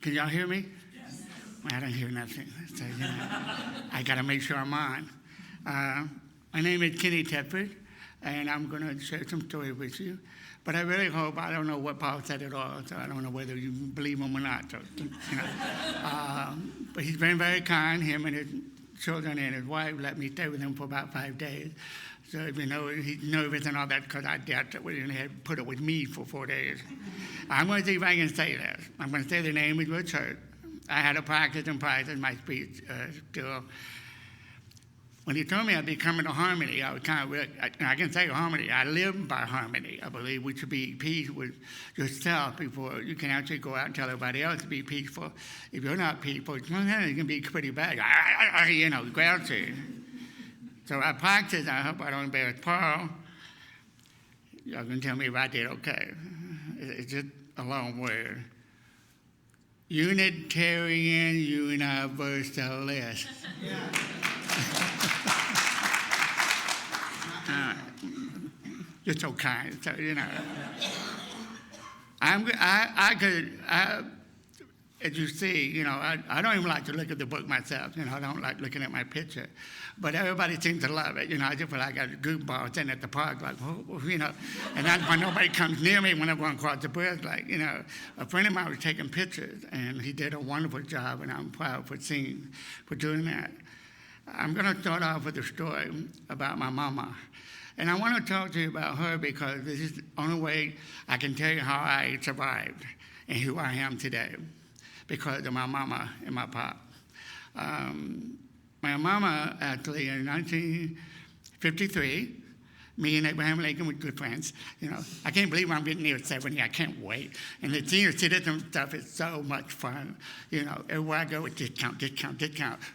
Can y'all hear me? Yes. I don't hear nothing. So, I got to make sure I'm on. My name is Kenny Tedford, and I'm going to share some story with you. But I really hope, I don't know what Paul said at all, so I don't know whether you believe him or not. So, but he's been very kind. Him and his children and his wife let me stay with him for about 5 days. So, he's nervous and all that because I doubt that he had put it with me for 4 days. I'm going to see if I can say this. I'm going to say the name of your church. I had to practice my speech still. When he told me I'd be coming to Harmony, I was kind of, I can say Harmony. I live by Harmony. I believe we should be peace with yourself before you can actually go out and tell everybody else to be peaceful. If you're not peaceful, it can be pretty bad. Grouchy. So I practiced. I hope I don't embarrass Paul. Y'all can tell me if I did okay. It's just a long word. Unitarian Universalist. Yeah. You're so kind. So, as you see, I don't even like to look at the book myself. I don't like looking at my picture. But everybody seems to love it. I just feel like I got a goofball sitting at the park, like, and that's why nobody comes near me when I'm going across the bridge. Like, a friend of mine was taking pictures, and he did a wonderful job, and I'm proud for doing that. I'm going to start off with a story about my mama. And I want to talk to you about her because this is the only way I can tell you how I survived and who I am today, because of my mama and my pop. My mama, actually, in 1953, me and Abraham Lincoln were good friends. I can't believe I'm getting near 70. I can't wait. And the senior citizen stuff is so much fun. Everywhere I go, it's discount.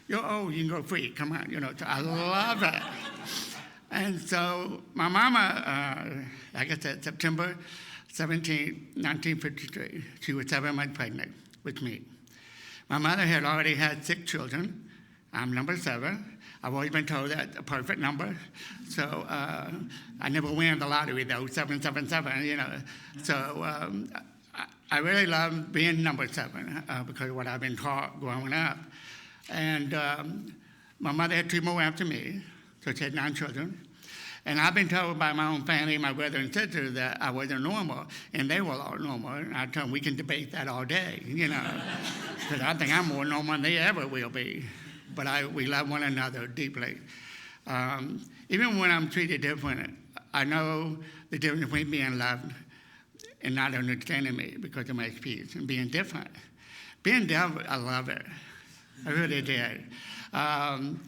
You're old, you can go free. Come on, So I love it. And so my mama, like I said, September 17, 1953, she was 7 months pregnant with me. My mother had already had 6 children. I'm number 7. I've always been told that's a perfect number. So I never win the lottery, though, 777, So I really love being number 7 because of what I've been taught growing up. And my mother had 2 more after me, so she had 9 children. And I've been told by my own family, my brother and sister, that I wasn't normal, and they were all normal. And I told them we can debate that all day, because I think I'm more normal than they ever will be. But we love one another deeply. Even when I'm treated different, I know the difference between being loved and not understanding me because of my speech and being different. Being different, I love it. I really did. And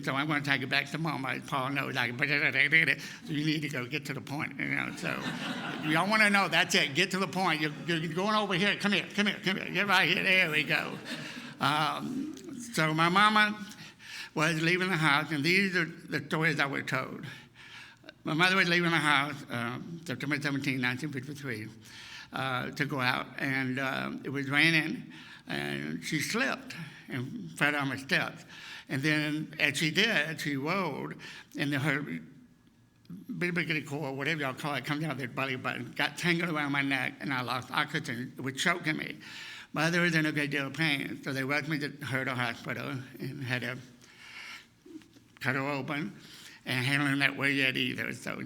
so I'm going to take it back to Mama. Paul knows so you need to go get to the point. So y'all want to know, that's it. Get to the point. You're going over here. Come here. Get right here. There we go. So my mama was leaving the house, and these are the stories I was told. My mother was leaving the house September 17, 1953, to go out, and it was raining, and she slipped and fell on the steps. And then, as she did, she rolled, and her biblical cord, whatever y'all call it, comes out of the belly button, got tangled around my neck, and I lost oxygen. It was choking me. My mother was in a great deal of pain, so they rushed me to her to hospital and had to cut her open, and handling that way yet either. So,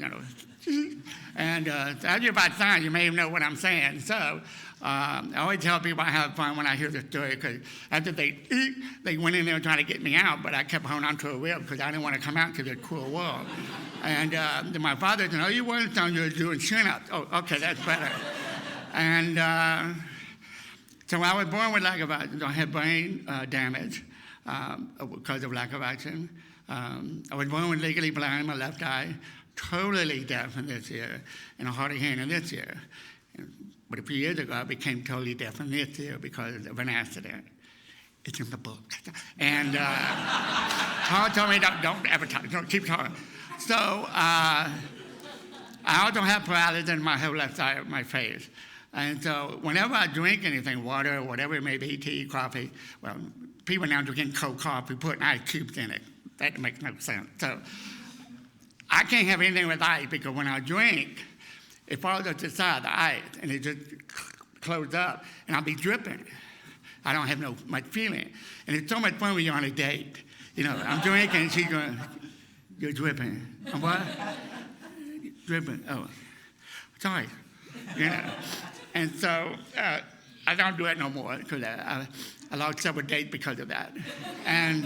and as you're about signs, you may even know what I'm saying. So I always tell people I have fun when I hear the story, because after they went in there trying to get me out, but I kept holding on to a rib because I didn't want to come out to the cruel world. And then my father said, "Oh, you weren't telling you were doing chin-ups." Oh, okay, that's better. And so I was born with lack of oxygen. I had brain damage because of lack of oxygen. I was born with legally blind in my left eye, totally deaf in this year, and a hard of hearing in this year. But a few years ago, I became totally deaf in this year because of an accident. It's in the book. And Paul told me, don't advertise, don't keep talking. So I also have paralysis in my whole left side of my face. And so whenever I drink anything, water, whatever it may be, tea, coffee, well, people now drinking cold coffee, putting ice cubes in it. That makes no sense. So I can't have anything with ice because when I drink, it falls to the side of the ice, and it just close up, and I'll be dripping. I don't have no much feeling. And it's so much fun when you're on a date. You know, I'm drinking, and she's going, "You're dripping." I'm what? Dripping. Oh, sorry. You know. And so I don't do it no more because I lost several dates because of that. And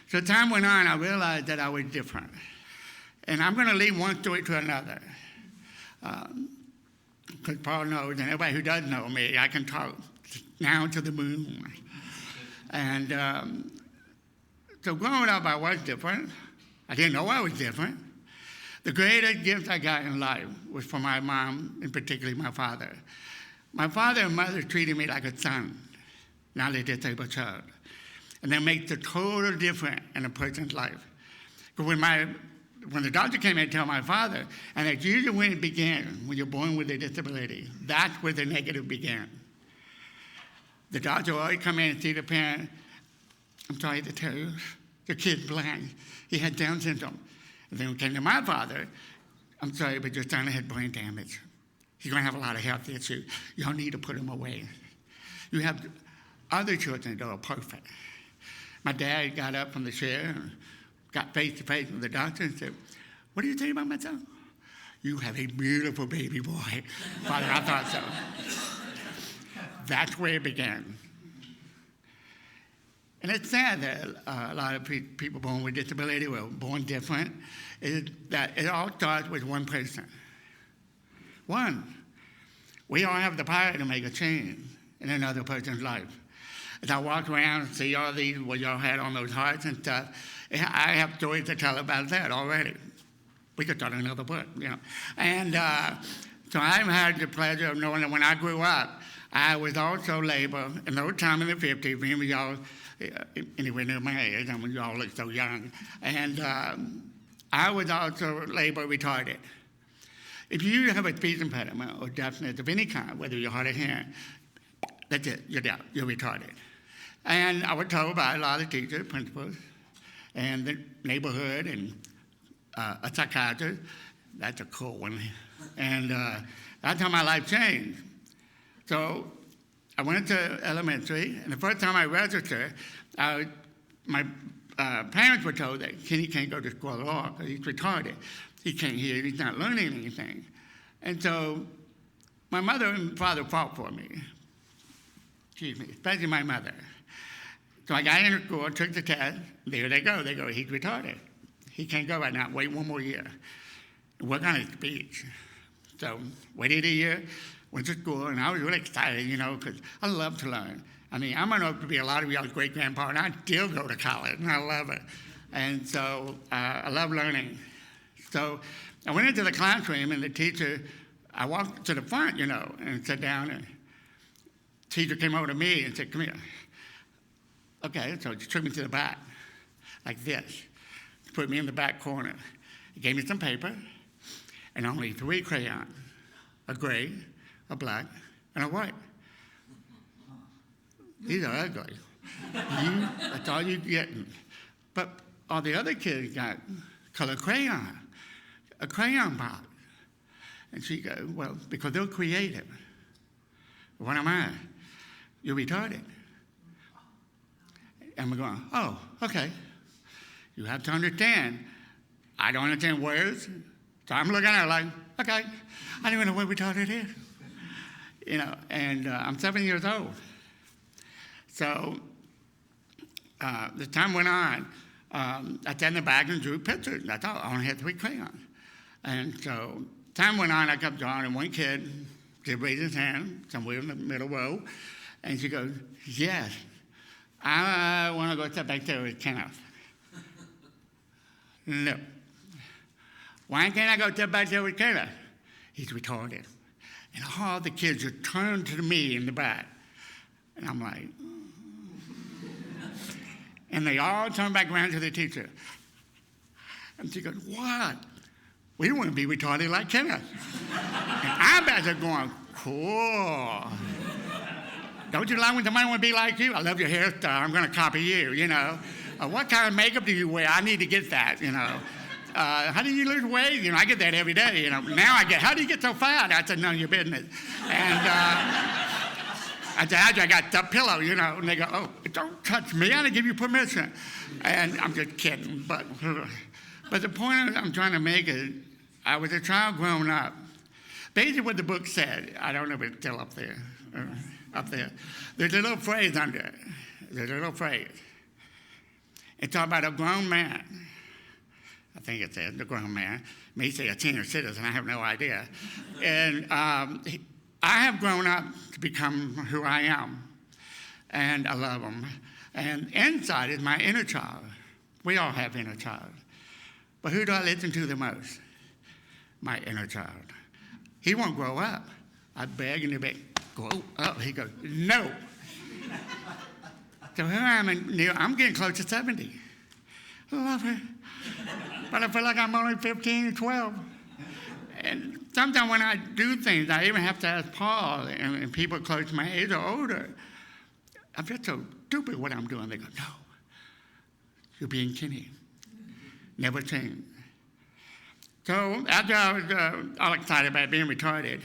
so time went on, I realized that I was different. And I'm going to leave one story to another. Because Paul knows, and everybody who does know me, I can talk now to the moon. And so growing up, I was different. I didn't know I was different. The greatest gift I got in life was from my mom, and particularly my father. My father and mother treated me like a son, not a disabled child. And that makes a total difference in a person's life. Because when the doctor came in and told my father, and that's usually when it began, when you're born with a disability, that's where the negative began. The doctor always come in and see the parent. "I'm sorry to tell you, your kid's blind. He had Down syndrome." And then when it came to my father, "I'm sorry, but your son had brain damage. He's going to have a lot of health issues. Y'all need to put him away." You have other children that are perfect. My dad got up from the chair and got face to face with the doctor and said, "What do you think about my son?" "You have a beautiful baby boy." "Father, I thought so." That's where it began. And it's sad that a lot of people born with disability were born different. That it all starts with one person. One. We all have the power to make a change in another person's life. As I walk around and see all these, what y'all had on those hearts and stuff, I have stories to tell about that already. We could start another book, you know. And so I've had the pleasure of knowing that when I grew up, I was also labor, in those time in the 50s, when y'all, anywhere near my age, I mean, y'all look so young, and I was also labor retarded. If you have a speech impediment or deafness of any kind, whether you're hard of hearing, that's it, you're deaf, you're retarded. And I was told by a lot of teachers, principals, and the neighborhood, and a psychiatrist, that's a cool one. And that's how my life changed. So I went to elementary, and the first time I registered, my parents were told that Kenny can't go to school at all because he's retarded. He can't hear, he's not learning anything. And so my mother and father fought for me. Excuse me, especially my mother. So I got into school, took the test, there they go, he's retarded. He can't go right now, wait one more year. Work on his speech. So waited a year, went to school, and I was really excited, you know, because I love to learn. I mean, I'm going to be a lot of y'all's great-grandpa, and I still go to college, and I love it. And so I love learning. So I went into the classroom, and the teacher, I walked to the front, you know, and sat down, and the teacher came over to me and said, "Come here." Okay, so she took me to the back, like this. Put me in the back corner. He gave me some paper, and only 3 crayons, a gray, a black, and a white. These are ugly. That's all you're getting. But all the other kids got color crayon, a crayon box. And she goes, "Well, because they're creative." "What am I?" "You're retarded." And we're going, "Oh, okay. You have to understand, I don't understand words." So I'm looking at her like, okay, I don't even know what retarded is. You know, and I'm 7 years old. So the time went on. I sat in the back and drew pictures. That's all. I only had 3 crayons. And so time went on, I kept drawing, and one kid did raise his hand somewhere in the middle row, and she goes, "Yes, I want to go sit back there with Kenneth." "No." "Why can't I go sit back there with Kenneth?" "He's retarded." And all the kids just turned to me in the back. And I'm like, and they all turned back around to the teacher. And she goes, "What? We want to be retarded like Kenneth." And I'm back there going, cool. Don't you like when somebody want to be like you? I love your hairstyle. I'm going to copy you, you know. What kind of makeup do you wear? I need to get that, you know. how do you lose weight? I get that every day. Now I get, how do you get so fat? I said, none of your business. And I said, I got that pillow, and they go, oh, don't touch me. I didn't give you permission. And I'm just kidding. But the point I'm trying to make is, I was a child growing up. Basically what the book said, I don't know if it's still up there. There's a little phrase under it. There's a little phrase. It's all about a grown man. I think it says the grown man. May say a senior citizen, I have no idea. And I have grown up to become who I am. And I love him. And inside is my inner child. We all have inner child. But who do I listen to the most? My inner child. He won't grow up. I beg and beg, grow up. He goes, no. So here I am, I'm getting close to 70. I love it. But I feel like I'm only 15 or 12. And sometimes when I do things, I even have to ask Paul, and people close to my age or older, I feel so stupid what I'm doing. They go, no, you're being Kenny. Never change. So after I was all excited about being retarded,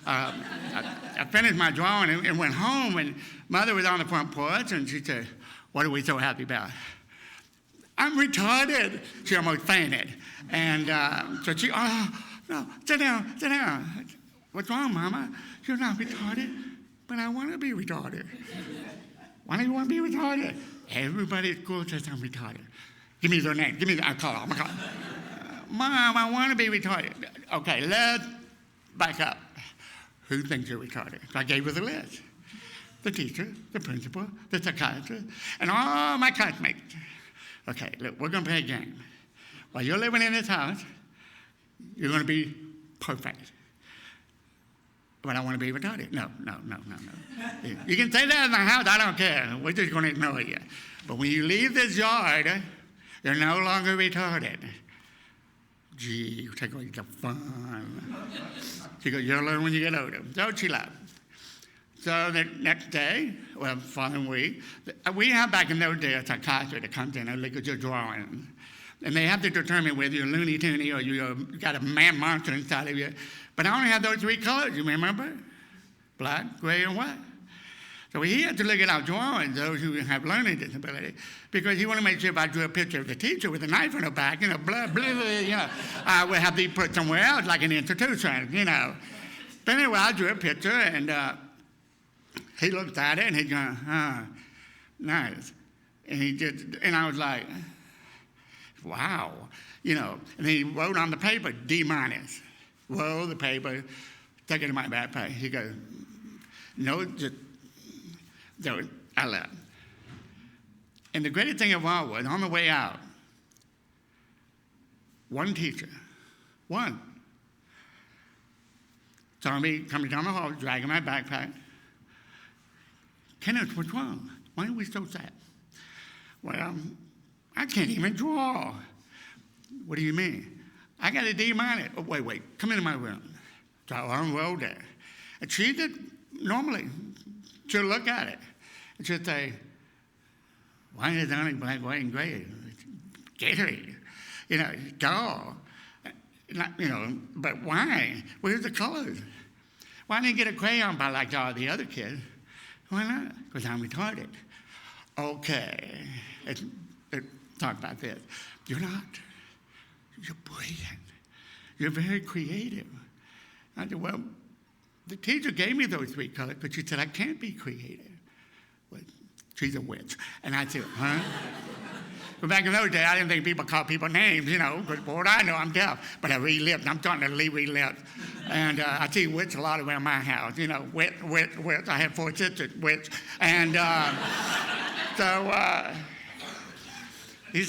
I finished my drawing and went home, and Mother was on the front porch, and she said, what are we so happy about? I'm retarded. She almost fainted. And so she, oh, no, sit down. What's wrong, Mama? You're not retarded, but I want to be retarded. Why do you want to be retarded? Everybody at school says I'm retarded. Give me their name. I'll call them. Mom, I want to be retarded. Okay, let's back up. Who thinks you're retarded? So I gave her the list. The teacher, the principal, the psychiatrist, and all my classmates. Okay, look, we're going to play a game. While you're living in this house, you're going to be perfect. But I want to be retarded. No. You can say that in the house, I don't care. We're just going to ignore you. But when you leave this yard, you're no longer retarded. Gee, you take away the fun. She goes, you'll learn when you get older. So she left. So the next day, following week, we have back in those days a psychiatrist that comes in and looks at your drawings. And they have to determine whether you're loony toony or you got a man monster inside of you. But I only have those three colors, you remember? Black, gray, and white. So he had to look at our drawings, those who have learning disability, because he wanted to make sure if I drew a picture of the teacher with a knife in her back, blah, blah, blah, I would have to be put somewhere else, like an institution, But anyway, I drew a picture, and he looked at it, and he's going, nice. And I was like, wow, And he wrote on the paper, D-. Roll the paper, stuck it in my backpack. He goes, no, just, I left. And the greatest thing of all was, on the way out, one teacher, saw me coming down the hall, dragging my backpack. Kenneth, what's wrong? Why are we so sad? Well, I can't even draw. What do you mean? I got a D-. Oh, wait, come into my room. So I unrolled it. And she did, normally, she'll look at it. And she'll say, why is it only black, white, and gray? Gatorade. Dull. But why? Where's the colors? Why didn't you get a crayon by like all the other kids? Why not? Because I'm retarded. Okay. Let's talk about this. You're not. You're brilliant. You're very creative. I said, well, the teacher gave me those three colors, but she said, I can't be creative. Well, she's a witch. And I said, huh? But back in those days, I didn't think people called people names, because for what I know, I'm deaf. But I read-lipped. I'm starting to read-lipped. And I see witch a lot around my house. Witch. I have 4 sisters, witch. And so...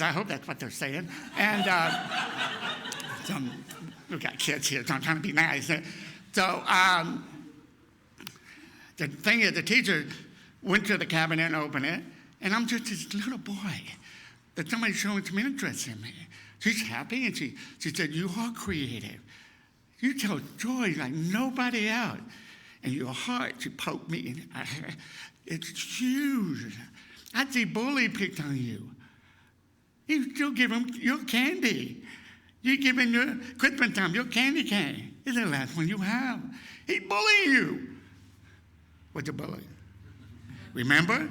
I hope that's what they're saying. And we've got kids here, so I'm trying to be nice. So the thing is, the teacher went to the cabinet and opened it, and I'm just this little boy that somebody's showing some interest in me. She's happy, and she said, you are creative. You tell joy like nobody else. And your heart, she poked me in it. It's huge. I see bully picked on you. You still give them your candy. You give him your Christmas time, your candy cane. It's the last one you have. He's bullying you. What's a bully? Remember?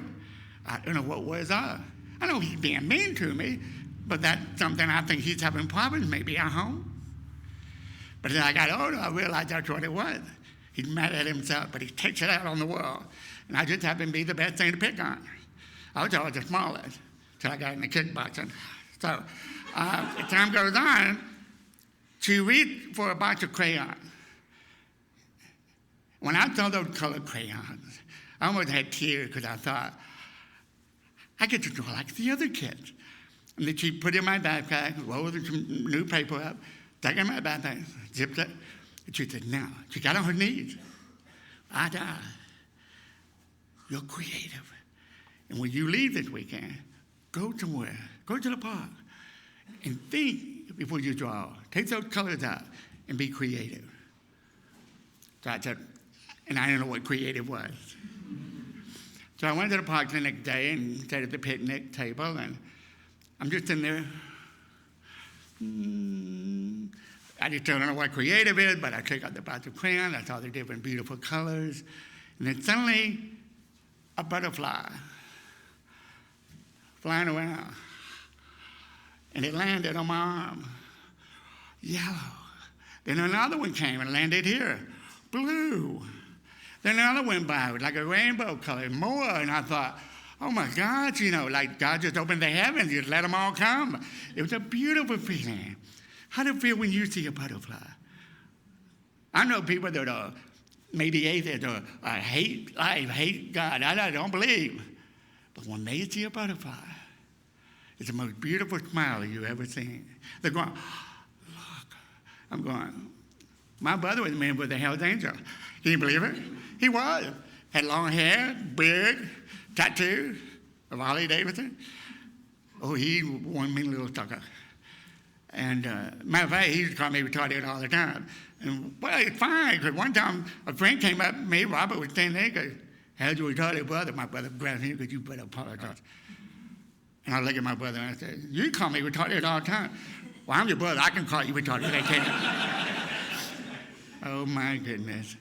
I don't know what words are. I know he's being mean to me, but that's something I think he's having problems maybe at home. But as I got older, I realized that's what it was. He's mad at himself, but he takes it out on the world. And I just happened to be the best thing to pick on. I was always the smallest until I got into kickboxing. So as time goes on, she reached for a box of crayons. When I saw those colored crayons, I almost had tears because I thought, I get to draw like the other kids. And then she put it in my backpack, rolled some new paper up, stuck it in my backpack, zipped it, and she said, now, she got on her knees. Ada, you're creative. And when you leave this weekend, go somewhere, go to the park, and think before you draw. Take those colors out and be creative. So I said, and I didn't know what creative was. So I went to the park the next day and sat at the picnic table, and I'm just in there. I just don't know what creative is, but I took out the box of crayons. I saw the different beautiful colors. And then suddenly, a butterfly flying around. And it landed on my arm. Yellow. Then another one came and landed here. Blue. Then another went by with like a rainbow color, more. And I thought, oh my God, like God just opened the heavens, just let them all come. It was a beautiful feeling. How do you feel when you see a butterfly? I know people that are maybe atheists or hate life, hate God. I don't believe. But when they see a butterfly, it's the most beautiful smile you've ever seen. They're going, look. I'm going, my brother was a member of the Hells Angels. Can you believe it? He was. Had long hair, big, tattoo of Harley Davidson. Oh, he one mean little sucker. And matter of fact, he used to call me retarded all the time. And well, it's fine, because one time a friend came up to me, Robert was standing there, and goes, how's your retarded brother? My brother grabbed him because you better apologize. And I look at my brother and I said, you call me retarded all the time. Well, I'm your brother. I can call you retarded. I can't. Oh, my goodness.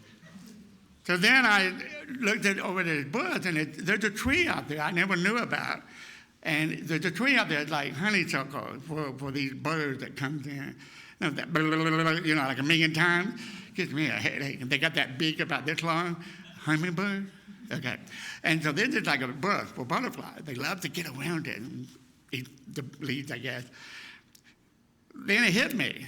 So then I looked over this bush, and there's a tree out there I never knew about. And there's a tree out there like honeysuckle for these birds that comes in. That like a million times. Gives me a headache. And they got that beak about this long. Hummingbird. Okay. And so this is like a bush for butterflies. They love to get around it and eat the leaves, I guess. Then it hit me.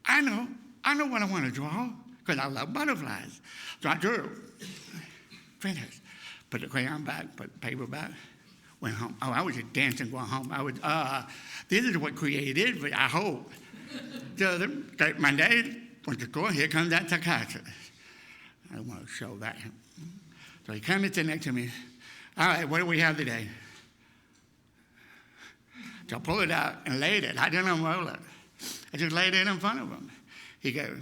I know what I want to draw because I love butterflies. So I drew. Finished. Put the crayon back, put the paper back. Went home. Oh, I was just dancing going home. This is what creative is, I hope. So my dad went to school. Here comes that psychiatrist. I want to show that. So he comes and sits next to me. All right, what do we have today? So I pulled it out and laid it. I didn't unroll it. I just laid it in front of him. He goes,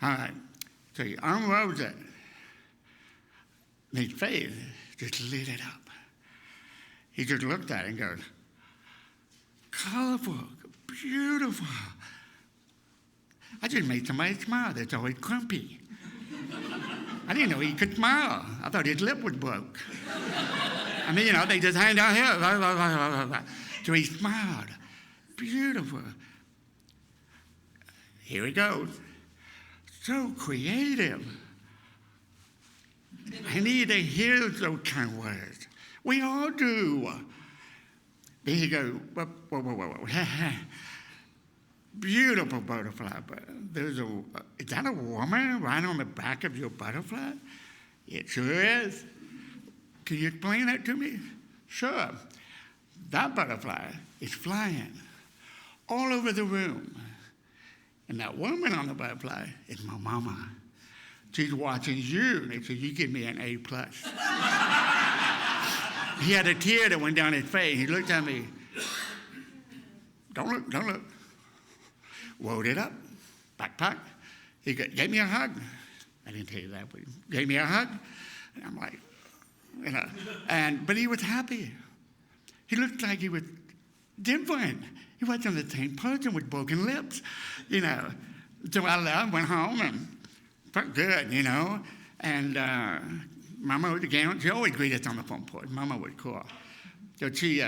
all right. So he unrolls it. And his face just lit it up. He just looked at it and goes, colorful, beautiful. I just made somebody smile that's always grumpy. I didn't know he could smile. I thought his lip was broke. I mean, they just hang down here. So he smiled. Beautiful. Here he goes. So creative. I need to hear those kind of words. We all do. Then he goes, whoa. Beautiful butterfly. Is that a woman right on the back of your butterfly? It sure is. Can you explain that to me? Sure. That butterfly is flying all over the room. And that woman on the butterfly is my mama. She's watching you, and so you give me an A+. He had a tear that went down his face. He looked at me. Don't look. Rolled it up, backpack. He gave me a hug. I didn't tell you that, but he gave me a hug. And I'm like, but he was happy. He looked like he was different. He wasn't the same person with broken lips, you know. So I left, went home, and felt good, you know. And Mama was again, she always greeted us on the front porch. Mama was cool. So she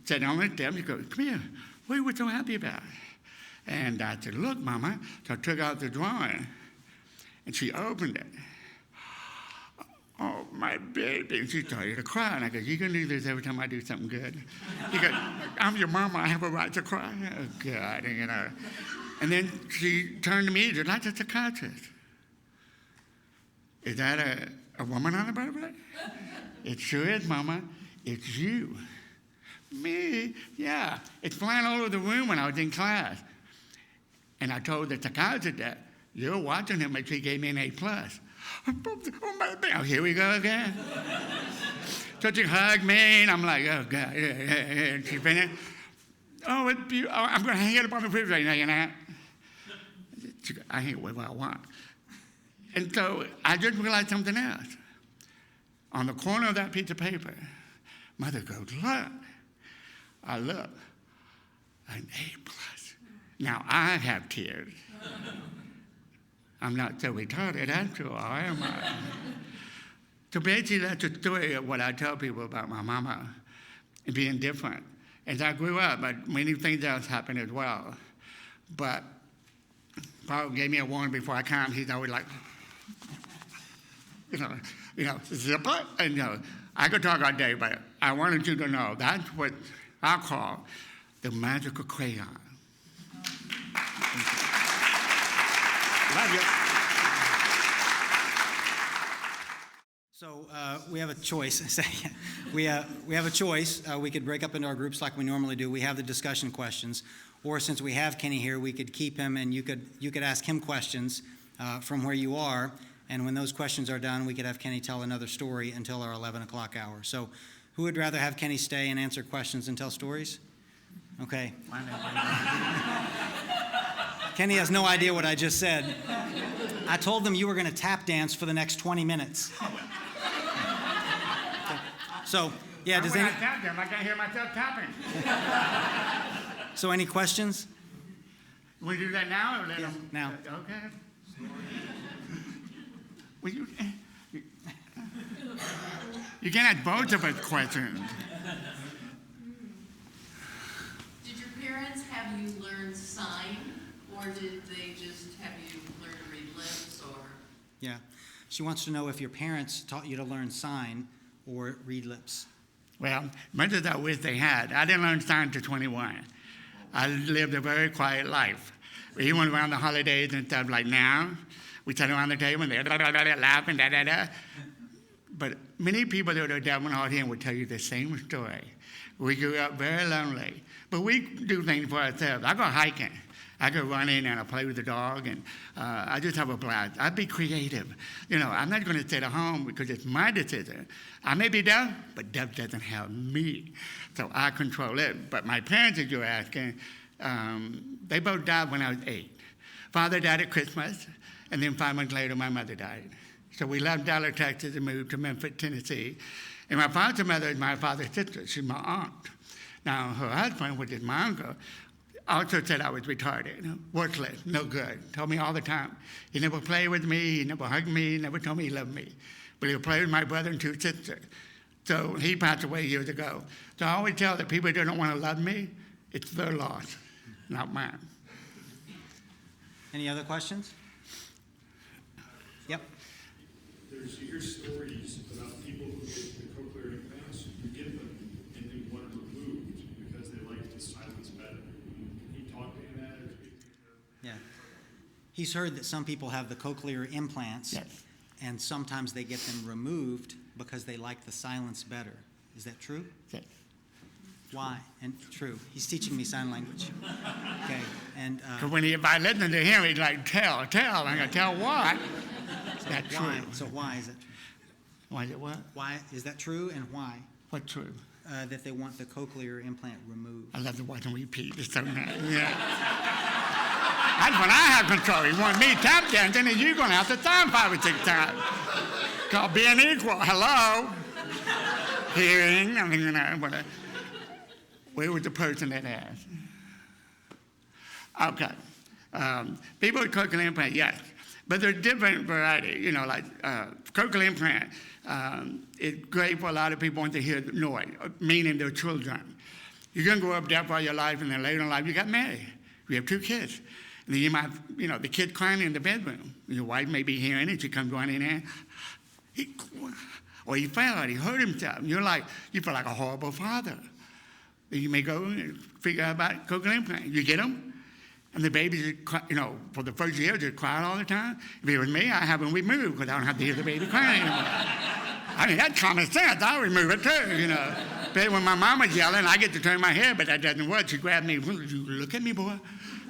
sat on the step, she goes, come here, what are you so happy about? And I said, look, Mama. So I took out the drawing, and she opened it. Oh, my baby. And she started to cry. And I go, you can do this every time I do something good. She goes, I'm your mama. I have a right to cry. Oh, God, you know. And then she turned to me and said, like a psychiatrist. Is that a woman on the birthday? It sure is, Mama. It's you. Me? Yeah. It's flying all over the room when I was in class. And I told the psychiatrist that you're watching him, and she gave me an A+. Oh, my God. Here we go again. So she hugged me, and I'm like, oh, God. And she finished. Oh, it's beautiful. Oh, I'm going to hang it up on the refrigerator now, you know. She goes, I hang it wherever I want. And so I just realized something else. On the corner of that piece of paper, Mother goes, look. I look, an A+. Now I have tears. I'm not so retarded after all, am I? So basically, that's a story of what I tell people about my mama and being different. As I grew up, many things else happened as well. But Paul gave me a warning before I come. He's always like, you know, zipper. And you know, I could talk all day, but I wanted you to know that's what I call the magical crayon. Love you. So we have a choice. we have a choice. We could break up into our groups like we normally do. We have the discussion questions, or since we have Kenny here, we could keep him, and you could ask him questions from where you are. And when those questions are done, we could have Kenny tell another story until our 11 o'clock hour. So, who would rather have Kenny stay and answer questions and tell stories? Okay. Kenny has no idea what I just said. I told them you were going to tap dance for the next 20 minutes. So, yeah, does any... I tap them, I can hear myself tapping. So, any questions? We do that now or let them? Now. Okay. Will you can't have both of us questions. Did your parents have you learn sign, or did they just have you learn to read lips, or? Yeah. She wants to know if your parents taught you to learn sign or read lips. Well, much as I wish they had, I didn't learn sign until 21. I lived a very quiet life. Even around the holidays and stuff like now, we sat around the table and they're laughing, da-da-da. But many people that are deaf and hard hearing would tell you the same story. We grew up very lonely, but we do things for ourselves. I go hiking. I go running and I play with the dog, and I just have a blast. I'd be creative. You know, I'm not going to sit at home because it's my decision. I may be deaf, but deaf doesn't have me, so I control it. But my parents, as you're asking, they both died when I was 8. Father died at Christmas, and then 5 months later, my mother died. So we left Dallas, Texas, and moved to Memphis, Tennessee. And my foster mother is my father's sister. She's my aunt. Now, her husband, which is my uncle, also said I was retarded, worthless, no good. Told me all the time. He never played with me. He never hugged me. He never told me he loved me. But he would play with my brother and 2 sisters. So he passed away years ago. So I always tell that people that don't want to love me, it's their loss, not mine. Any other questions? Yep. You hear stories about people who get the cochlear implants, who get them, and they want them removed because they like the silence better. Can you talk to that? Yeah. He's heard that some people have the cochlear implants, Yes. and sometimes they get them removed because they like the silence better. Is that true? Yes. Why? And true. He's teaching me sign language. Okay. And Because if I listen to him, he's like, tell. I'm going to tell what? That's why? true. So why is that true? Why is it what? Why is that true, and why? What's true? That they want the cochlear implant removed. I love to watch him repeat. It's so nice. Yeah. That's when I have control. You want me tap dancing, and you're going to have to sign 5 or 6 times. Called being equal. Hello. Hearing. I mean, Where was the person that asked? Okay. People with cochlear implant, yes. But there's different variety, like cochlear implant. It's great for a lot of people want to hear the noise, meaning their children. You're going to grow up deaf all your life, and then later in life you got married. You have 2 kids. And then you might, the kid crying in the bedroom. Your wife may be hearing it. She comes running in. Or he fell, he hurt himself. And you feel like a horrible father. Then you may go and figure out about cochlear implant. You get them, and the babies, for the first year, just crying all the time. If it was me, I have them removed because I don't have to hear the baby crying anymore. I mean, that's common sense. I'll remove it too, But when my mama's yelling, I get to turn my head, but that doesn't work. She grabbed me. You look at me, boy.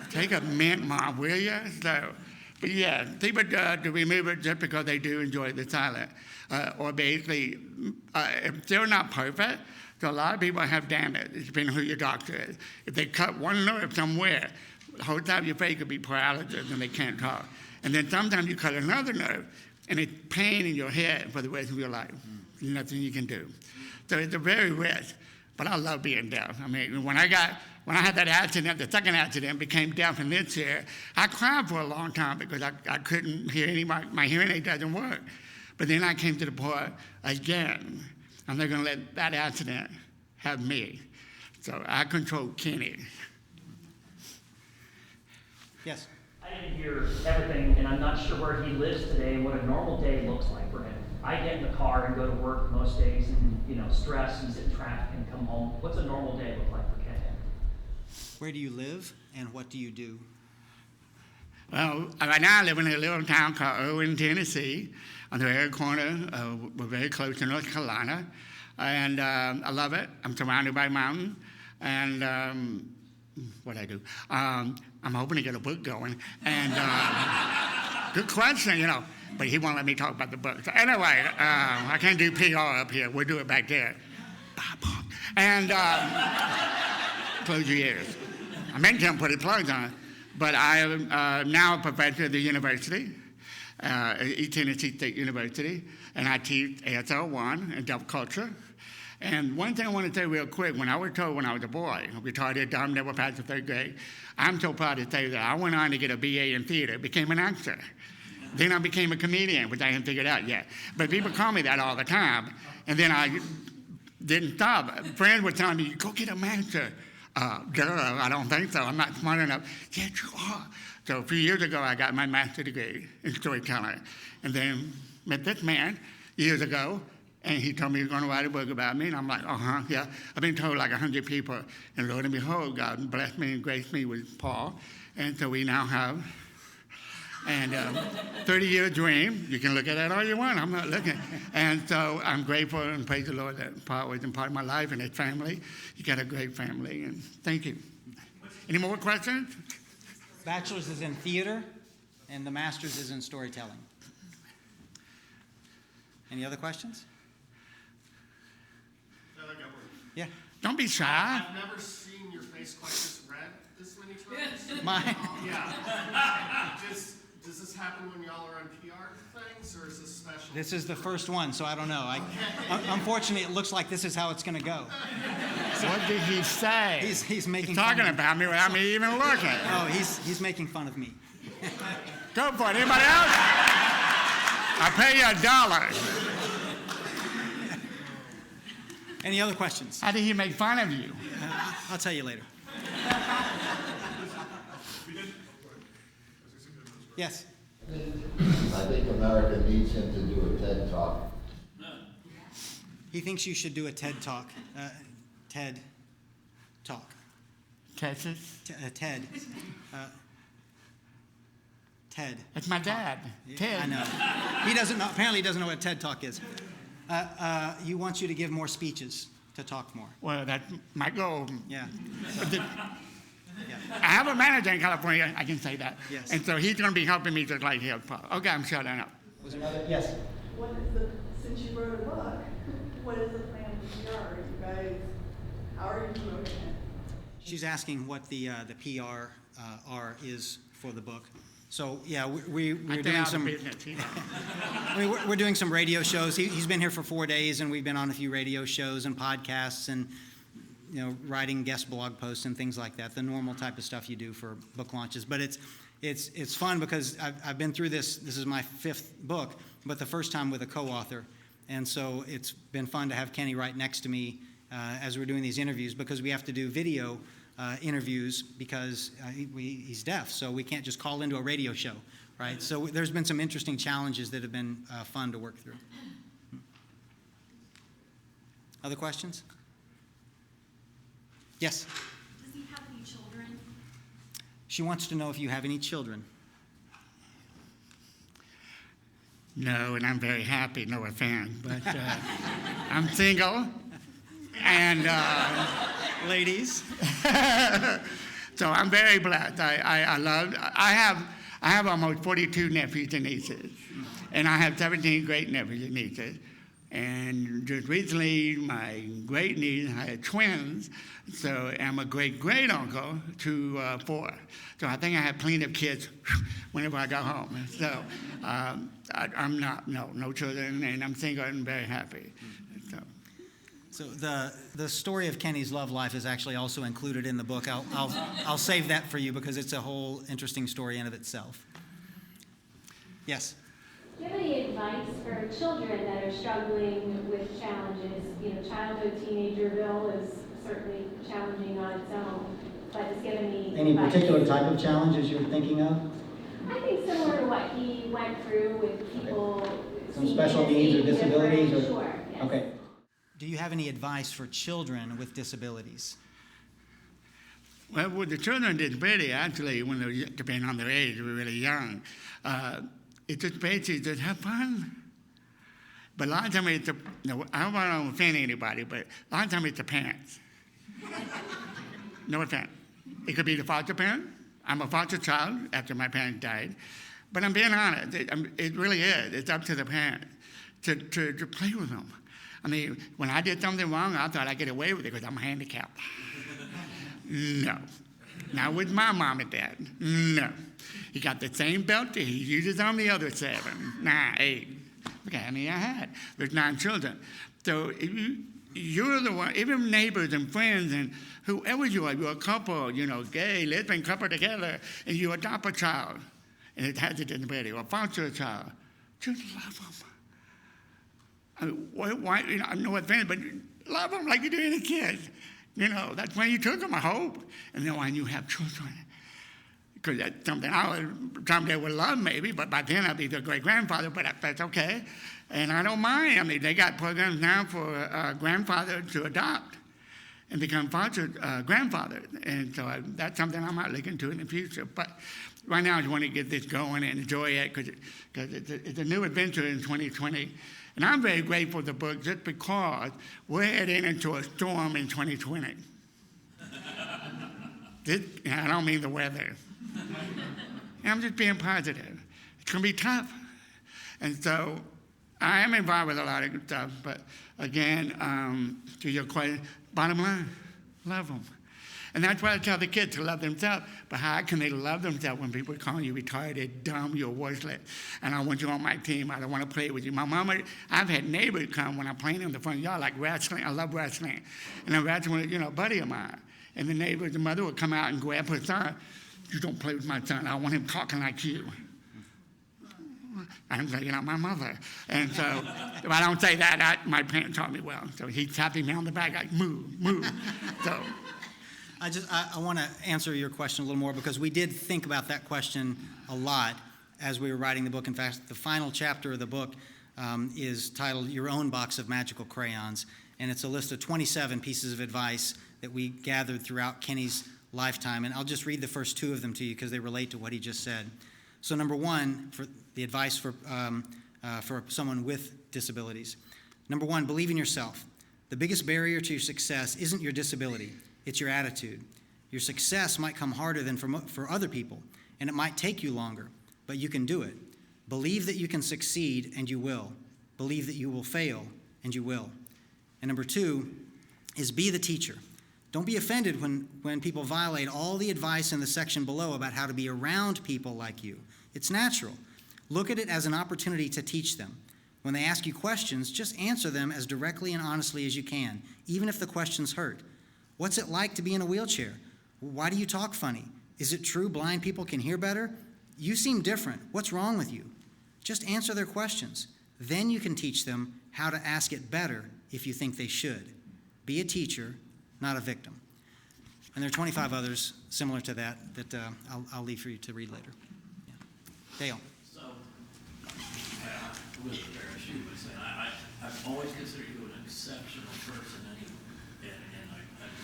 Take a mint, Mom, will you? So, but yeah, people to remove it just because they do enjoy the silent. Or basically, if they're not perfect, so a lot of people have damage, depending on who your doctor is. If they cut one nerve somewhere, the whole time your face could be paralysis and they can't talk. And then sometimes you cut another nerve, and it's pain in your head for the rest of your life. There's nothing you can do. So it's a very risk, but I love being deaf. I mean, when I had that accident, the second accident, became deaf in this year, I cried for a long time because I couldn't hear my hearing aid doesn't work. But then I came to the point, again, I'm not going to let that accident have me. So I control Kenny. Yes. I didn't hear everything, and I'm not sure where he lives today and what a normal day looks like for him. I get in the car and go to work most days and, stress and sit in traffic and come home. What's a normal day look like for Kenny? Where do you live, and what do you do? Well, right now I live in a little town called Irwin, Tennessee, on the very corner. We're very close to North Carolina, and I love it. I'm surrounded by mountains, and what I do. I'm hoping to get a book going, and good question, but he won't let me talk about the book. So anyway, I can't do PR up here. We'll do it back there. And close your ears. I meant to put it plugs on, but I am now a professor at the university, East Tennessee State University, and I teach ASL1 and deaf culture. And one thing I want to say real quick, when I was told when I was a boy, retarded, dumb, never passed the 3rd grade, I'm so proud to say that I went on to get a BA in theater, became an actor. Then I became a comedian, which I hadn't figured out yet. But people call me that all the time. And then I didn't stop. Friends were telling me, go get a master. I don't think so. I'm not smart enough. Yes, you are. So a few years ago, I got my master's degree in storytelling. And then met this man years ago, and he told me he was going to write a book about me. And I'm like, yeah. I've been told like 100 people. And lo and behold, God blessed me and graced me with Paul. And so we now have, 30-year dream. You can look at that all you want. I'm not looking. And so I'm grateful and praise the Lord that Paul was in part of my life and his family. You got a great family, and thank you. Any more questions? Bachelor's is in theater, and the master's is in storytelling. Any other questions? Yeah. Don't be shy. I've never seen your face quite this red this many times. Mine. Yeah. Does this happen when y'all are on PR things, or is this special? This is the first one, so I don't know. Unfortunately, it looks like this is how it's going to go. What did he say? He's making He's talking fun about me without me even looking. Oh, he's making fun of me. Go for it. Anybody else? I'll pay you $1. Any other questions? How did he make fun of you? I'll tell you later. Yes. I think America needs him to do a TED Talk. He thinks you should do a TED Talk. TED Talk. Texas? TED. TED. That's my dad. Ted. I know. He doesn't know. Apparently, he doesn't know what a TED Talk is. He wants you to give more speeches, to talk more. Well, that's my goal. Yeah. I have a manager in California, I can say that. Yes. And so he's going to be helping me just like he helped Paul. Okay, I'm shutting up. Was there another? Yes. What is since you wrote a book, what is the plan for PR? Are you guys, how are you promoting it? She's asking what the PR is for the book. So yeah, we're doing some. We're doing some radio shows. He's been here for 4 days, and we've been on a few radio shows and podcasts, and writing guest blog posts and things like that, the normal type of stuff you do for book launches. But it's fun because I've been through this. This is my 5th book, but the first time with a co-author. And so it's been fun to have Kenny right next to me as we're doing these interviews, because we have to do video interviews because he's deaf, so we can't just call into a radio show, right? So there's been some interesting challenges that have been fun to work through. Other questions? Yes? Does he have any children? She wants to know if you have any children. No, and I'm very happy, no offense, but I'm single, and Ladies? so I'm very blessed. I have almost 42 nephews and nieces, and I have 17 great nephews and nieces. And just recently, my great niece had twins, so I'm a great uncle to 4. So I think I have plenty of kids whenever I go home. So I'm no children, and I'm single and very happy. So the story of Kenny's love life is actually also included in the book. I'll save that for you because it's a whole interesting story in of itself. Yes. Do you have any advice for children that are struggling with challenges? Childhood, teenagerville is certainly challenging on its own, but just give any advice? particular type of challenges you're thinking of? I think similar to what he went through with people. Some special needs or disabilities? Or, Sure, yes. Okay. Do you have any advice for children with disabilities? Well, with the children with disability, actually, when they're, depending on their age, we're really young, it's just basically just have fun. But a lot of times it's I don't want to offend anybody, but a lot of times it's the parents. No offense. It could be the foster parent. I'm a foster child after my parents died. But I'm being honest. It really is. It's up to the parent to play with them. I mean, when I did something wrong, I thought I'd get away with it because I'm handicapped. No. Not with my mom and dad. No. He got the same belt that he uses on the other 7, 9, 8. Look how many I had. There's 9 children. So you're the one, even neighbors and friends and whoever you are, you're a couple, gay, lesbian couple together, and you adopt a child, and it has a disability, or foster a child. Just love them. I mean, why, no offense, but love them like you do any kid. That's when you took them, I hope. And then when you have children, because that's something someday would love maybe, but by then I'll be their great-grandfather, but that's okay. And I don't mind. I mean, they got programs now for a grandfather to adopt and become foster grandfather. And so that's something I might look into in the future. But right now I just want to get this going and enjoy it because it's a new adventure in 2020. And I'm very grateful for the book just because we're heading into a storm in 2020. I don't mean the weather. I'm just being positive. It's going to be tough. And so I am involved with a lot of stuff, but again, to your question, bottom line, love them. And that's why I tell the kids to love themselves. But how can they love themselves when people call you retarded, dumb, you're worthless, and I want you on my team, I don't want to play with you. My mama, I've had neighbors come when I'm playing in the front yard, like wrestling. I love wrestling. And I'm wrestling with, a buddy of mine. And the neighbors, the mother would come out and grab her son. You don't play with my son. I want him talking like you. I'm saying, my mother. And so if I don't say that, my parents taught me well. So he's tapping me on the back like, move. So I want to answer your question a little more because we did think about that question a lot as we were writing the book. In fact, the final chapter of the book is titled Your Own Box of Magical Crayons, and it's a list of 27 pieces of advice that we gathered throughout Kenny's lifetime. And I'll just read the first 2 of them to you because they relate to what he just said. So number 1, for the advice for someone with disabilities. Number 1, believe in yourself. The biggest barrier to your success isn't your disability. It's your attitude. Your success might come harder than for other people, and it might take you longer, but you can do it. Believe that you can succeed, and you will. Believe that you will fail, and you will. And number 2 is be the teacher. Don't be offended when people violate all the advice in the section below about how to be around people like you. It's natural. Look at it as an opportunity to teach them. When they ask you questions, just answer them as directly and honestly as you can, even if the questions hurt. What's it like to be in a wheelchair? Why do you talk funny? Is it true blind people can hear better? You seem different. What's wrong with you? Just answer their questions. Then you can teach them how to ask it better if you think they should. Be a teacher, not a victim. And there are 25 others similar to that I'll leave for you to read later. Yeah. Dale. So, with the parachute, I say, I've always considered you an exceptional person, and I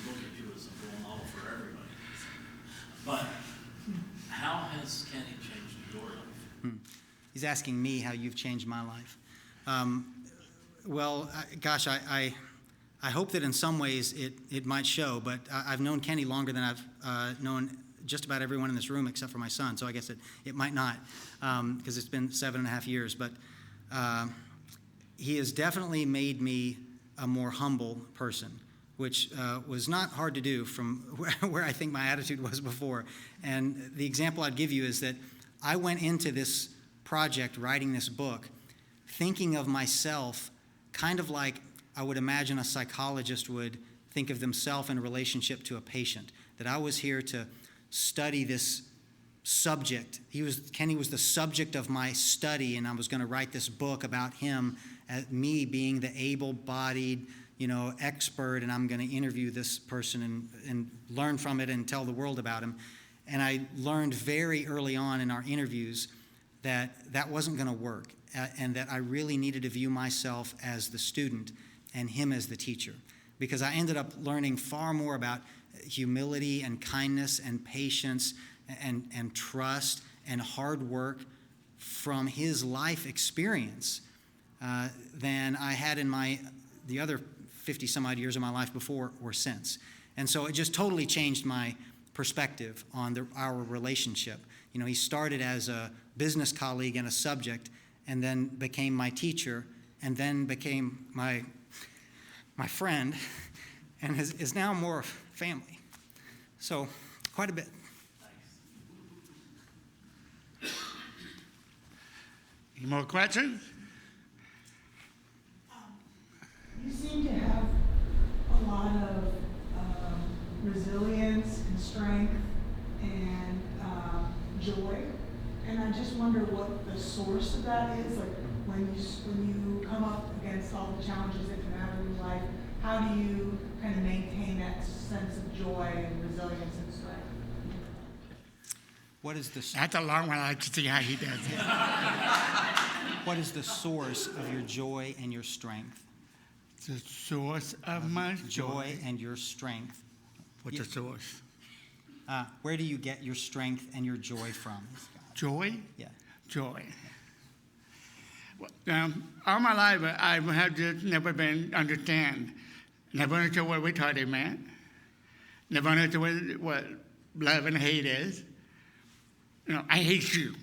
look at you as a role model for everybody. But how has Kenny changed your life? He's asking me how you've changed my life. I hope that in some ways it might show, but I've known Kenny longer than I've known just about everyone in this room except for my son, so I guess it might not, because it's been 7.5 years. But he has definitely made me a more humble person, which was not hard to do from where I think my attitude was before. And the example I'd give you is that I went into this project, writing this book, thinking of myself kind of like I would imagine a psychologist would think of themselves in relationship to a patient, that I was here to study this subject. Kenny was the subject of my study, and I was going to write this book about him, me being the able-bodied, expert, and I'm going to interview this person and learn from it and tell the world about him. And I learned very early on in our interviews that wasn't going to work, and that I really needed to view myself as the student and him as the teacher, because I ended up learning far more about humility and kindness and patience and trust and hard work from his life experience than I had in the other 50 some odd years of my life before or since. And so it just totally changed my perspective on our relationship. He started as a business colleague and a subject, and then became my teacher, and then became my friend, and is now more family. So quite a bit. Any more questions? You seem to have a lot of resilience and strength and joy, and I just wonder what the source of that is. Like when you come up against all the challenges that you have in your life, how do you kind of maintain that sense of joy and resilience and strength? What is the That's a long one. I like to see how he does it. What is the source of your joy and your strength? The source of my Joy and your strength. What's the source? Where do you get your strength and your joy from? Joy? Yeah. Joy. Well, all my life, I have just never been understand. Never understood what retarded meant. Never understood what love and hate is. I hate you.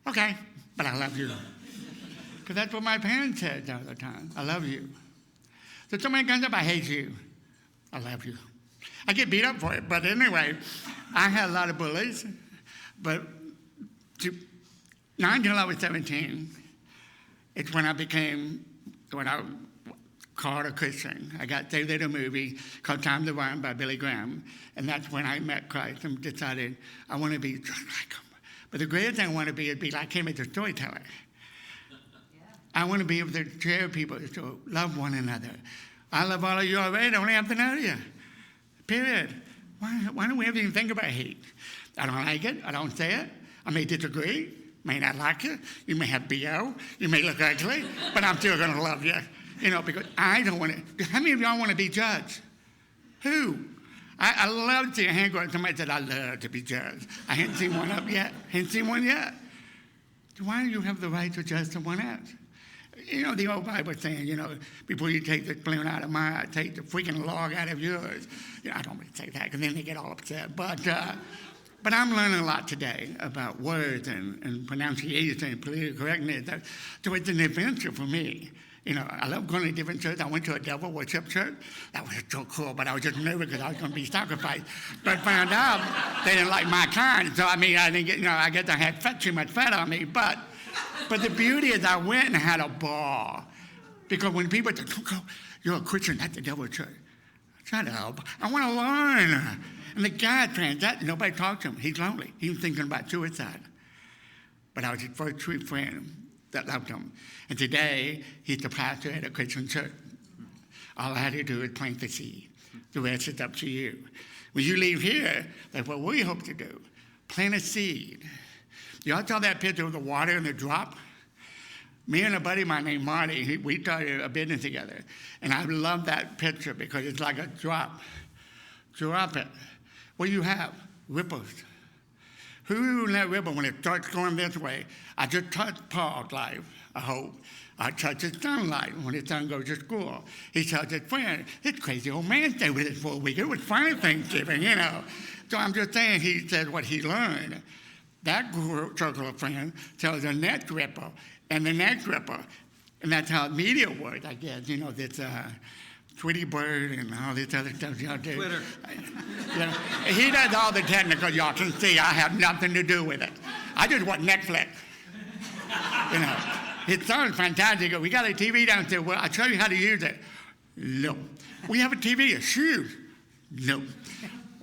Okay, but I love you. Because that's what my parents said all the time. I love you. So somebody comes up, I hate you. I love you. I get beat up for it. But anyway, I had a lot of bullies. But not until I was 17, it's when I called a Christian. I got saved at a movie called Time to Run by Billy Graham. And that's when I met Christ and decided I want to be just like him. But the greatest thing I want to be is be like him as a storyteller. I want to be able to share people, to love one another. I love all of you already. I don't have to know you. Period. Why don't we ever even think about hate? I don't like it. I don't say it. I may disagree. May not like you. You may have BO. You may look ugly. But I'm still going to love you. Because I don't want to. How many of y'all want to be judged? Who? I love to see a hand go up. Somebody said, I love to be judged. I hadn't seen one up yet. Hadn't seen one yet. Why do you have the right to judge someone else? The old Bible saying, before you take the splint out of mine, I take the freaking log out of yours. I don't really say that because then they get all upset. But I'm learning a lot today about words and pronunciation and political correctness. So it's an adventure for me. I love going to different churches. I went to a devil worship church. That was so cool, but I was just nervous because I was going to be sacrificed. But found out they didn't like my kind. So, I didn't get, I guess I had too much fat on me. But the beauty is I went and had a ball. Because when people say, you're a Christian at the devil church. Shut up. I want to learn. And the guy, nobody talked to him. He's lonely. He was thinking about suicide. But I was his first true friend that loved him. And today, he's the pastor at a Christian church. All I had to do is plant the seed. The rest is up to you. When you leave here, that's what we hope to do. Plant a seed. Y'all saw that picture of the water and the drop? Me and a buddy of mine named Marty, we started a business together. And I love that picture because it's like a drop. Drop it. What do you have? Ripples. Who in that ripple, when it starts going this way, I just touch Paul's life, I hope. I touch his son's life when his son goes to school. He tells his friend, this crazy old man stayed with us for a week. It was fun Thanksgiving, you know. So I'm just saying, he said what he learned. That group, circle of friends tells the next ripple and the next ripple. And that's how media works, I guess. You know, this Tweety Bird and all this other stuff y'all do. Twitter. You know, he does all the technical, y'all can see. I have nothing to do with it. I just watch Netflix. You know, his son's fantastic. We got a TV downstairs. Well, I'll show you how to use it. No. We have a TV, it's huge. No.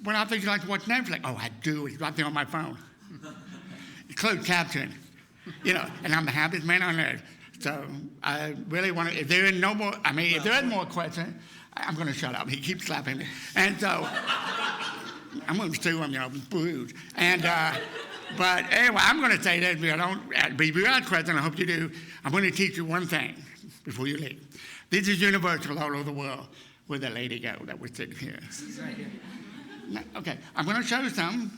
Well, I think you like to watch Netflix. Oh, I do. It's right there on my phone. It's closed caption. You know, and I'm the happiest man on earth. So I really want to, if there is no more, if there is more questions, I'm going to shut up. He keeps slapping me. And so I'm going to sue him, you know, bruised. And, but anyway, I'm going to say that if you got a question, I hope you do. I'm going to teach you one thing before you leave. This is universal all over the world. Where'd that lady go that was sitting here? She's right here. No, okay, I'm going to show you something.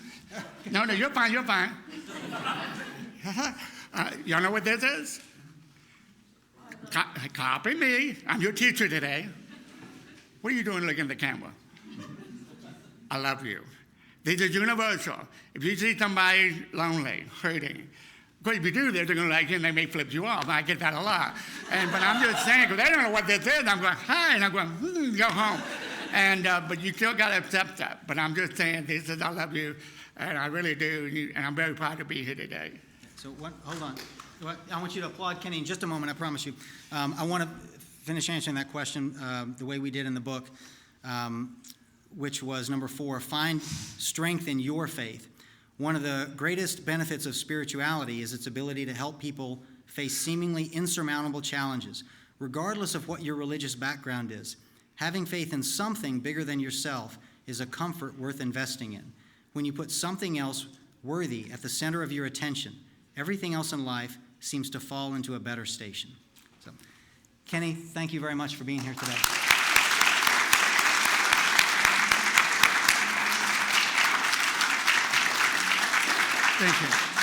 No, you're fine, you're fine. Y'all know what this is? Copy me. I'm your teacher today. What are you doing looking at the camera? I love you. This is universal. If you see somebody lonely, hurting, of course, if you do this, they're going to like you and they may flip you off. I get that a lot. But I'm just saying, because they don't know what this is, I'm going, hi, and I'm going, go home. But you still got to accept that. But I'm just saying, this is, I love you, and I really do, and I'm very proud to be here today. So hold on. I want you to applaud Kenny in just a moment, I promise you. I want to finish answering that question the way we did in the book, which was number 4, find strength in your faith. One of the greatest benefits of spirituality is its ability to help people face seemingly insurmountable challenges, regardless of what your religious background is. Having faith in something bigger than yourself is a comfort worth investing in. When you put something else worthy at the center of your attention, everything else in life seems to fall into a better station. So, Kenny, thank you very much for being here today. Thank you.